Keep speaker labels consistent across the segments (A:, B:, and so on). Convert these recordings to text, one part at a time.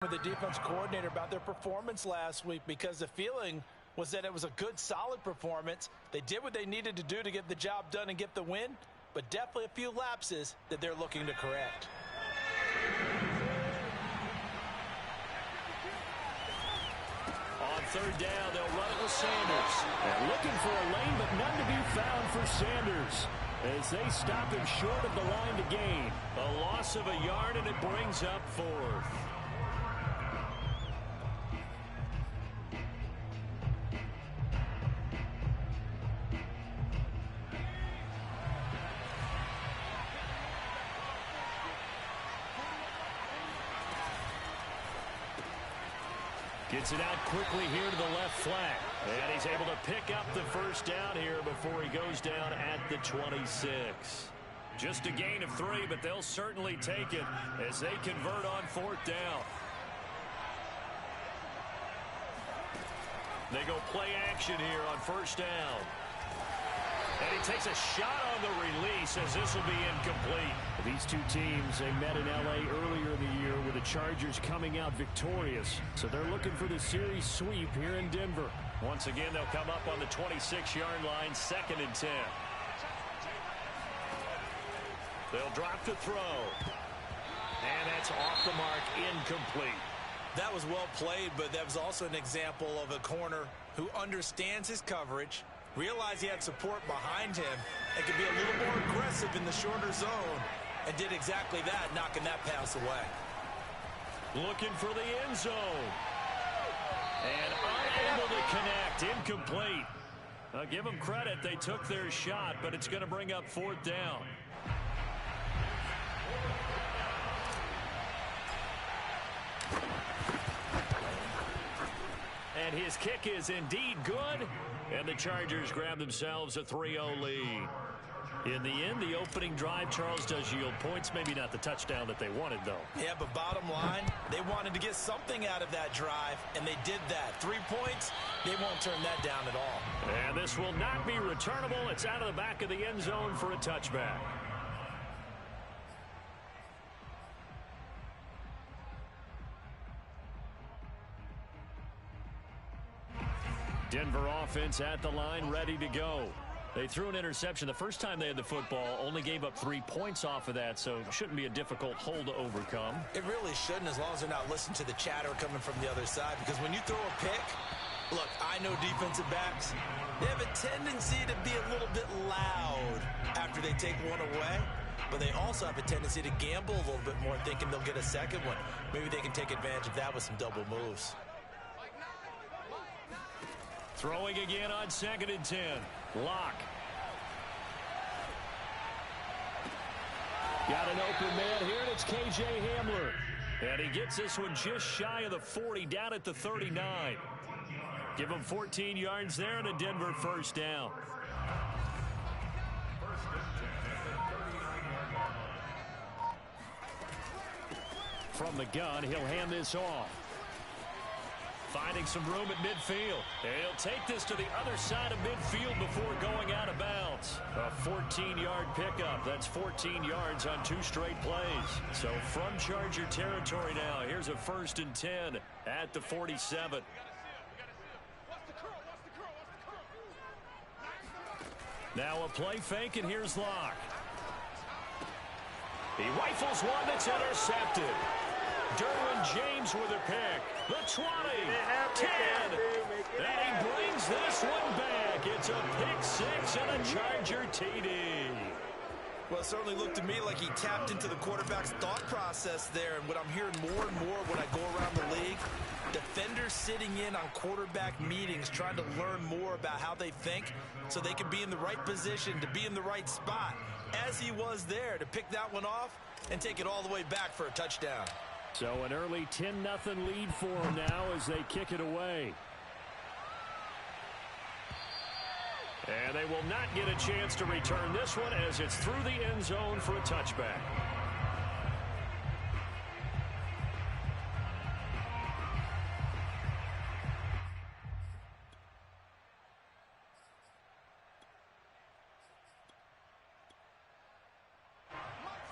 A: with the defense coordinator about their performance last week, because the feeling was that it was a good, solid performance. They did what they needed to do to get the job done and get the win, but definitely a few lapses that they're looking to correct.
B: On third down, they'll run it with Sanders. And looking for a lane, but none to be found for Sanders as they stop him short of the line to gain. A loss of a yard, and it brings up fourth. Gets it out quickly here to the left flank. And he's able to pick up the first down here before he goes down at the 26. Just a gain of 3, but they'll certainly take it as they convert on fourth down. They go play action here on first down. And he takes a shot on the release as this will be incomplete. These two teams, they met in L.A. earlier in the year with the Chargers coming out victorious. So they're looking for the series sweep here in Denver. Once again, they'll come up on the 26-yard line, 2nd and 10. They'll drop to throw. And that's off the mark, incomplete.
A: That was well played, but that was also an example of a corner who understands his coverage, realized he had support behind him, and could be a little more aggressive in the shorter zone, and did exactly that, knocking that pass away.
B: Looking for the end zone. And unable to connect, incomplete. I'll give them credit, they took their shot, but it's going to bring up fourth down. And his kick is indeed good. And the Chargers grab themselves a 3-0 lead. In the end, the opening drive, Charles, does yield points. Maybe not the touchdown that they wanted, though.
A: Yeah, but bottom line, they wanted to get something out of that drive, and they did that. 3 points, they won't turn that down at all.
B: And this will not be returnable. It's out of the back of the end zone for a touchback. Denver offense at the line, ready to go. They threw an interception the first time they had the football, only gave up 3 points off of that, so it shouldn't be a difficult hole to overcome.
A: It really shouldn't, as long as they're not listening to the chatter coming from the other side, because when you throw a pick, look, I know defensive backs, they have a tendency to be a little bit loud after they take one away, but they also have a tendency to gamble a little bit more, thinking they'll get a second one. Maybe they can take advantage of that with some double moves.
B: Throwing again on 2nd and 10. Lock. Got an open man here, and it's K.J. Hamler. And he gets this one just shy of the 40, down at the 39. Give him 14 yards there and a Denver first down. From the gun, he'll hand this off. Finding some room at midfield. And he'll take this to the other side of midfield before going out of bounds. A 14-yard pickup. That's 14 yards on 2 straight plays. So from Charger territory now, here's a 1st and 10 at the 47. Now a play fake, and here's Locke. He rifles one that's intercepted. Derwin James with a pick. The 20, 10, and he brings this one back. It's a pick 6 and a Charger TD.
A: Well, it certainly looked to me like he tapped into the quarterback's thought process there. And what I'm hearing more and more when I go around the league, defenders sitting in on quarterback meetings trying to learn more about how they think so they can be in the right position to be in the right spot, as he was there to pick that one off and take it all the way back for a touchdown.
B: So an early 10-0 lead for them now as they kick it away. And they will not get a chance to return this one as it's through the end zone for a touchback.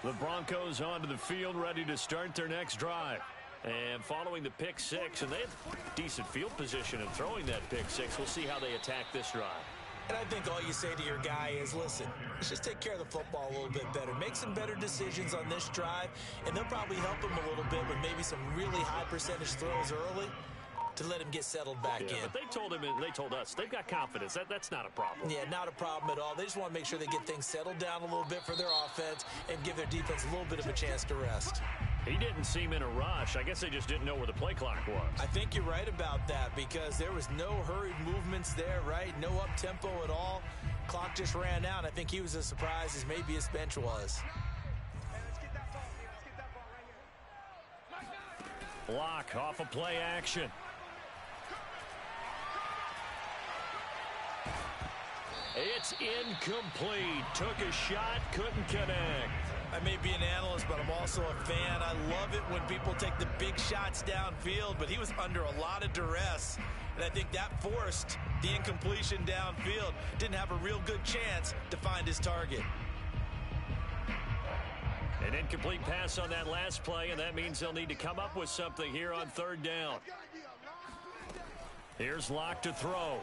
B: The Broncos onto the field, ready to start their next drive. And following the pick six, and they have decent field position in throwing that pick six. We'll see how they attack this drive.
A: And I think all you say to your guy is, listen, let's just take care of the football a little bit better. Make some better decisions on this drive, and they'll probably help him a little bit with maybe some really high percentage throws early to let him get settled back in.
B: But they told him, and they told us, they've got confidence. That's not a problem.
A: Yeah, not a problem at all. They just want to make sure they get things settled down a little bit for their offense and give their defense a little bit of a chance to rest.
B: He didn't seem in a rush. I guess they just didn't know where the play clock was.
A: I think you're right about that because there was no hurried movements there, right? No up-tempo at all. Clock just ran out. I think he was as surprised as maybe his bench was.
B: Block off a play action. It's incomplete. Took a shot, couldn't connect.
A: I may be an analyst, but I'm also a fan. I love it when people take the big shots downfield, but he was under a lot of duress, and I think that forced the incompletion downfield. Didn't have a real good chance to find his target.
B: An incomplete pass on that last play, and that means they'll need to come up with something here on third down. Here's Locke to throw.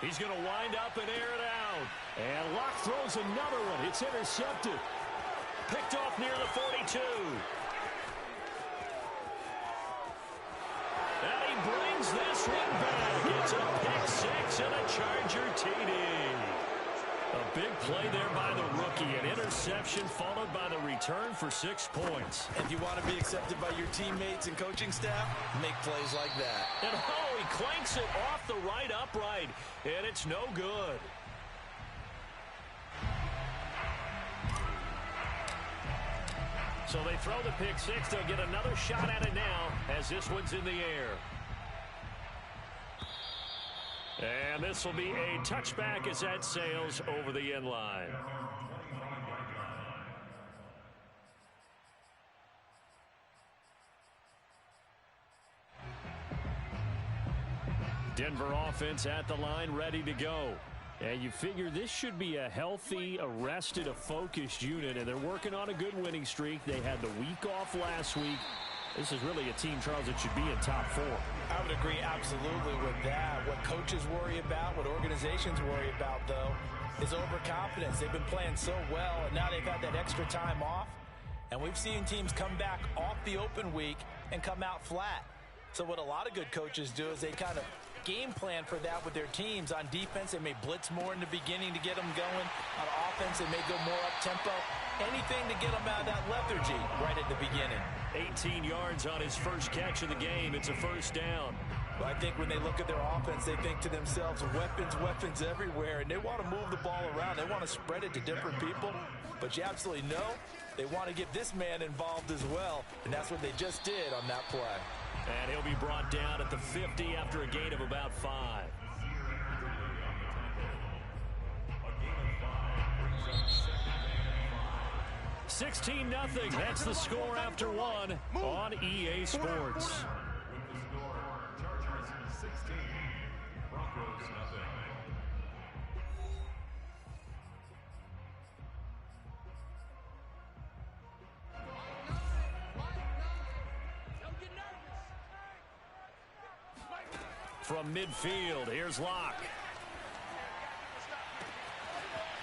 B: He's going to wind up and air it out. And Locke throws another one. It's intercepted. Picked off near the 42. And he brings this one back. It's a pick six and a Charger TD. A big play there by the rookie. An interception followed by the return for 6 points.
A: And if you want to be accepted by your teammates and coaching staff, make plays like that.
B: And he clanks it off the right upright, and it's no good. So they throw the pick six. They'll get another shot at it now as this one's in the air. And this will be a touchback as that sails over the end line. Denver offense at the line, ready to go. And you figure this should be a healthy, arrested, a focused unit, and they're working on a good winning streak. They had the week off last week. This is really a team, Charles, that should be in top 4.
A: I would agree absolutely with that. What coaches worry about, what organizations worry about, though, is overconfidence. They've been playing so well, and now they've had that extra time off. And we've seen teams come back off the open week and come out flat. So what a lot of good coaches do is they kind of game plan for that with their teams. On defense, they may blitz more in the beginning to get them going. On offense, they may go more up-tempo. Anything to get them out of that lethargy right at the beginning.
B: 18 yards on his first catch of the game. It's a first down.
A: Well, I think when they look at their offense, they think to themselves, weapons, weapons everywhere, and they want to move the ball around. They want to spread it to different people, but you absolutely know they want to get this man involved as well, and that's what they just did on that play.
B: And he'll be brought down at the 50 after a gain of about 5. 16-0. That's the score after 1 on EA Sports. From midfield, here's Locke.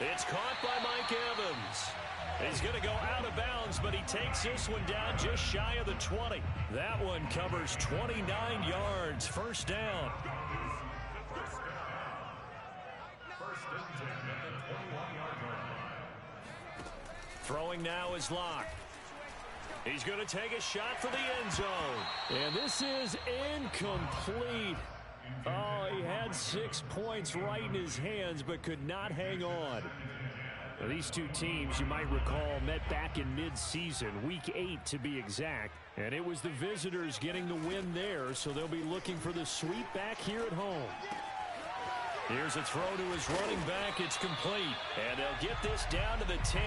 B: It's caught by Mike Evans. He's going to go out of bounds, but he takes this one down just shy of the 20. That one covers 29 yards. First down. Throwing now is Locke. He's going to take a shot for the end zone. And this is incomplete. Oh, he had 6 points right in his hands, but could not hang on. Now, these two teams, you might recall, met back in mid-season, week 8 to be exact. And it was the visitors getting the win there, so they'll be looking for the sweep back here at home. Here's a throw to his running back. It's complete. And they'll get this down to the 10.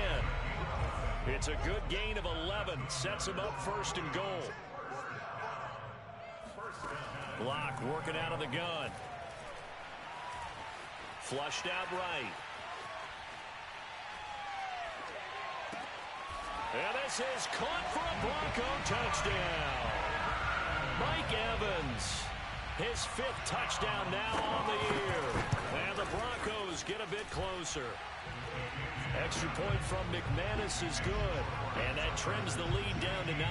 B: It's a good gain of 11. Sets him up first and goal. Locke working out of the gun. Flushed out right. And this is caught for a Bronco touchdown. Mike Evans, his 5th touchdown now on the year. And the Broncos get a bit closer. Extra point from McManus is good. And that trims the lead down to 9.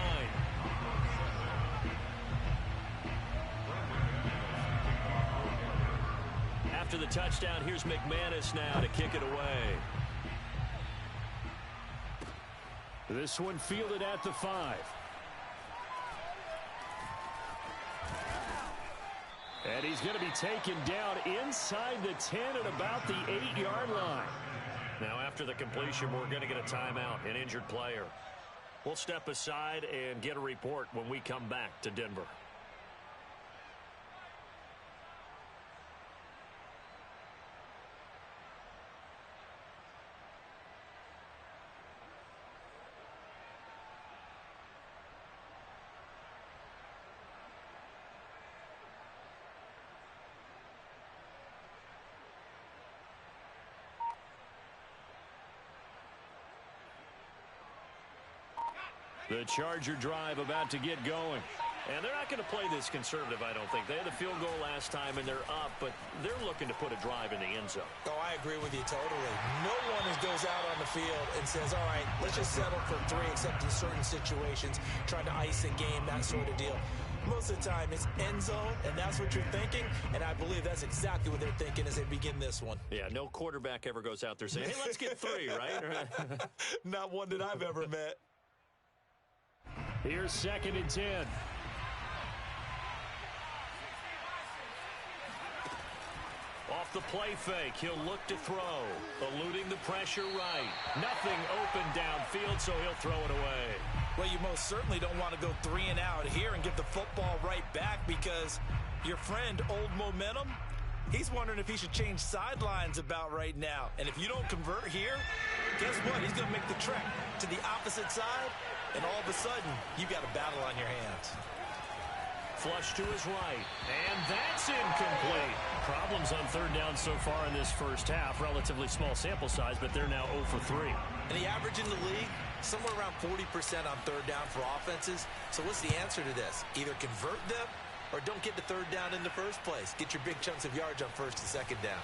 B: After the touchdown, here's McManus now to kick it away. This one fielded at the 5. And he's going to be taken down inside the 10 at about the 8-yard line. Now, after the completion, we're going to get a timeout, an injured player. We'll step aside and get a report when we come back to Denver. The Charger drive about to get going. And they're not going to play this conservative, I don't think. They had the field goal last time, and they're up, but they're looking to put a drive in the end zone.
A: Oh, I agree with you totally. No one goes out on the field and says, all right, let's just settle for 3, except in certain situations, trying to ice a game, that sort of deal. Most of the time, it's end zone, and that's what you're thinking, and I believe that's exactly what they're thinking as they begin this one.
B: Yeah, no quarterback ever goes out there saying, hey, let's get 3, right?
A: Not one that I've ever met.
B: Here's 2nd and 10. Off the play fake, he'll look to throw. Eluding the pressure right. Nothing open downfield, so he'll throw it away.
A: Well, you most certainly don't want to go 3 and out here and give the football right back because your friend, Old Momentum, he's wondering if he should change sidelines about right now. And if you don't convert here, guess what? He's going to make the trek to the opposite side, and all of a sudden, you've got a battle on your hands.
B: Flush to his right, and that's incomplete. Problems on 3rd down so far in this first half. Relatively small sample size, but they're now 0 for 3.
A: And the average in the league, somewhere around 40% on 3rd down for offenses. So what's the answer to this? Either convert them or don't get to 3rd down in the first place. Get your big chunks of yards on 1st and 2nd down.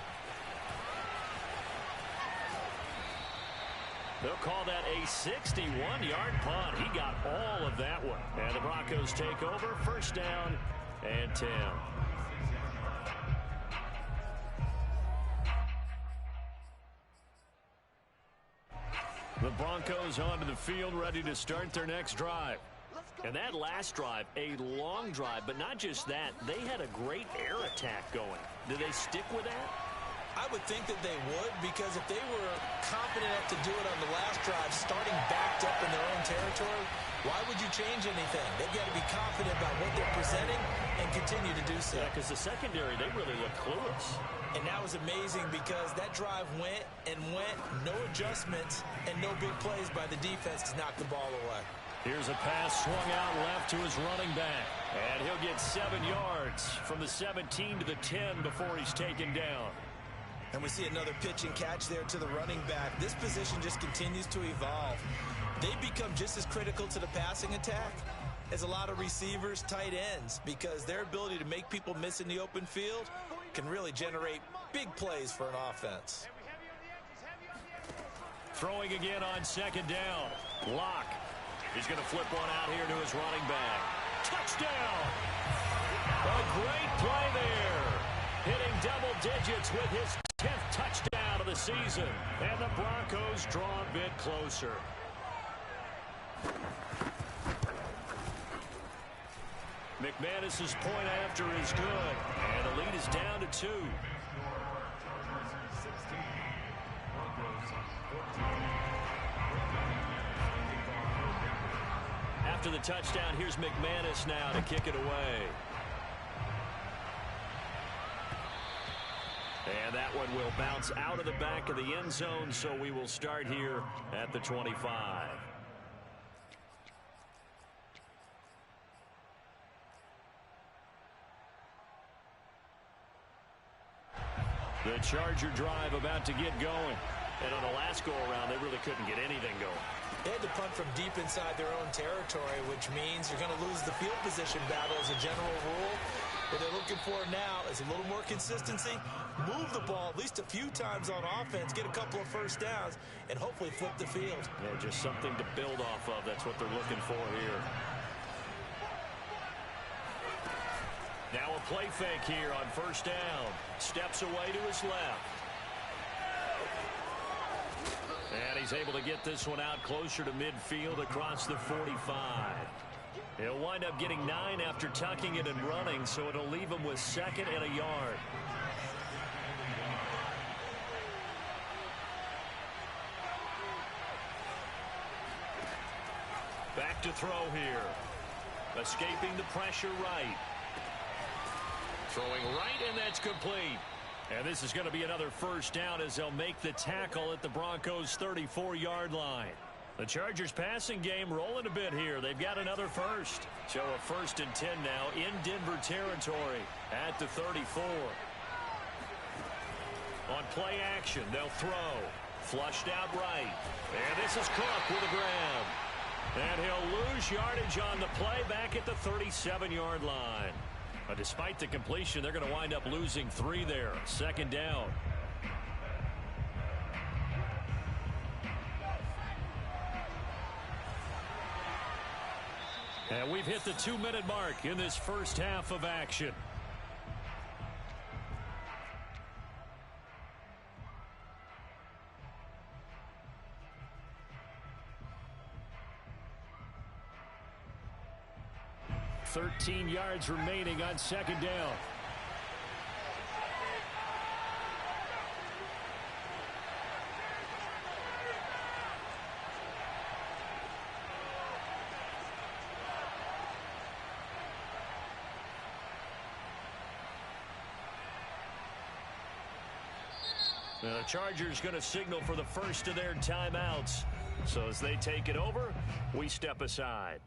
B: They'll call that a 61-yard punt. He got all of that one. And the Broncos take over, 1st down and 10. The Broncos onto the field, ready to start their next drive. And that last drive, a long drive, but not just that. They had a great air attack going. Do they stick with that?
A: I would think that they would, because if they were confident enough to do it on the last drive, starting backed up in their own territory, why would you change anything? They've got to be confident about what they're presenting and continue to do so.
B: Yeah, because the secondary, they really look clueless.
A: And that was amazing because that drive went and went, no adjustments, and no big plays by the defense to knock the ball away.
B: Here's a pass swung out left to his running back. And he'll get 7 yards from the 17 to the 10 before he's taken down.
A: And we see another pitch and catch there to the running back. This position just continues to evolve. They become just as critical to the passing attack as a lot of receivers, tight ends, because their ability to make people miss in the open field can really generate big plays for an offense.
B: Throwing again on 2nd down. Locke. He's going to flip one out here to his running back. Touchdown! A great play there. Hitting double digits with his 10th touchdown of the season. And the Broncos draw a bit closer. McManus's point after is good. And the lead is down to 2. After the touchdown, here's McManus now to kick it away. And that one will bounce out of the back of the end zone, so we will start here at the 25. The Charger drive about to get going. And on the last go-around, they really couldn't get anything going.
A: They had to punt from deep inside their own territory, which means you're going to lose the field position battle as a general rule. What they're looking for now is a little more consistency, move the ball at least a few times on offense, get a couple of first downs, and hopefully flip the field.
B: Yeah, just something to build off of. That's what they're looking for here. Now a play fake here on first down. Steps away to his left. And he's able to get this one out closer to midfield across the 45. He'll wind up getting 9 after tucking it and running, so it'll leave him with 2nd and a yard. Back to throw here. Escaping the pressure right. Throwing right, and that's complete. And this is going to be another first down as they'll make the tackle at the Broncos' 34-yard line. The Chargers passing game rolling a bit here. They've got another first. So a 1st and 10 now in Denver territory at the 34. On play action, they'll throw. Flushed out right. And this is Cook with a grab. And he'll lose yardage on the play back at the 37-yard line. But despite the completion, they're going to wind up losing 3 there. 2nd down. And we've hit the 2-minute mark in this first half of action. $13 yards remaining on 2nd down. Now the Chargers going to signal for the first of their timeouts. So as they take it over, we step aside.